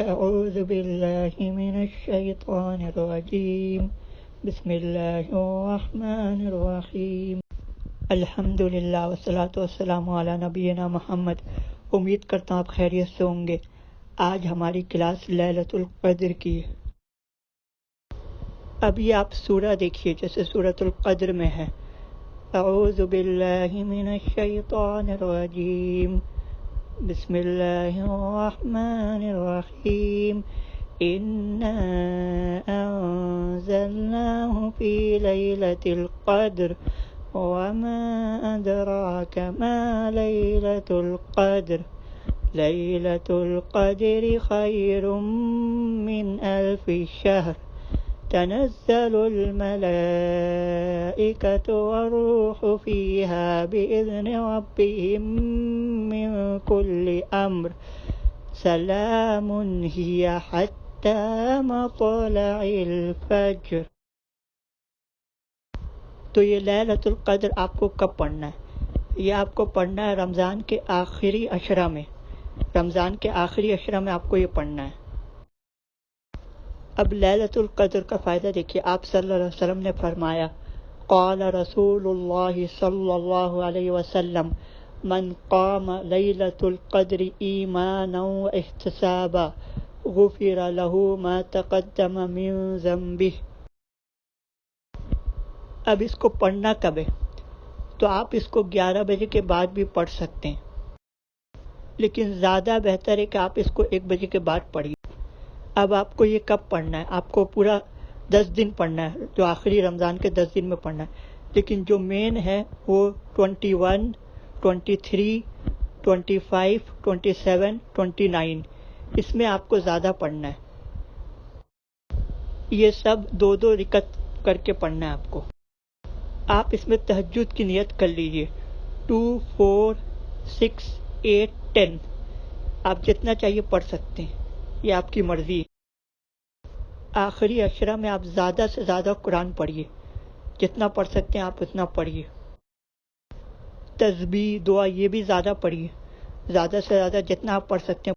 أعوذ بالله من الشيطان الرجيم بسم اللہ الرحمن الرحیم الحمد للہ والصلاة والسلام علی نبینا محمد۔ امید کرتا ہوں آپ خیریت سے ہوں گے۔ آج ہماری کلاس لیلۃ القدر کی ہے۔ ابھی آپ سورہ دیکھیے جیسے سورۃ القدر میں ہے، اعوذ باللہ من الشیطان الرجیم بسم اللہ الرحمن الرحیم انا انزلناه فی لیلۃ القدر وما ادراک ما لیلۃ القدر لیلۃ القدر خیر من الف شہر تنزل الملائكة والروح فيها بإذن ربهم من كل أمر سلام هي حتى مطلع الفجر۔ تو یہ لیلۃ القدر آپ کو کب پڑھنا ہے؟ یہ آپ کو پڑھنا ہے رمضان کے آخری عشرہ میں۔ رمضان کے آخری عشرہ میں آپ کو یہ پڑھنا ہے۔ اب لیلۃ القدر کا فائدہ دیکھیے، آپ صلی اللہ علیہ وسلم نے فرمایا، قال رسول اللہ صلی اللہ علیہ وسلم من قام لیلۃ القدر ایمانا واحتسابا غفر له ما تقدم من ذنبہ۔ اب اس کو پڑھنا کب ہے؟ تو آپ اس کو 11 بجے کے بعد بھی پڑھ سکتے ہیں، لیکن زیادہ بہتر ہے کہ آپ اس کو 1 بجے کے بعد پڑھیے۔ اب آپ کو یہ کب پڑھنا ہے؟ آپ کو پورا 10 دن پڑھنا ہے، جو آخری رمضان کے 10 دن میں پڑھنا ہے، لیکن جو مین ہے وہ 21، 23، 25، 27، 29، اس میں آپ کو زیادہ پڑھنا ہے۔ یہ سب 2 رکعت کر کے پڑھنا ہے آپ کو۔ آپ اس میں تہجد کی نیت کر لیجئے، 2، 4، 6، 8، 10، آپ جتنا چاہیے پڑھ سکتے ہیں، یہ آپ کی مرضی ہے۔ آخری عشرہ میں آپ زیادہ سے زیادہ قرآن پڑھیے، جتنا پڑھ سکتے ہیں آپ اتنا پڑھیے۔ تسبیح، دعا یہ بھی زیادہ پڑھیے، زیادہ سے زیادہ جتنا آپ پڑھ سکتے ہیں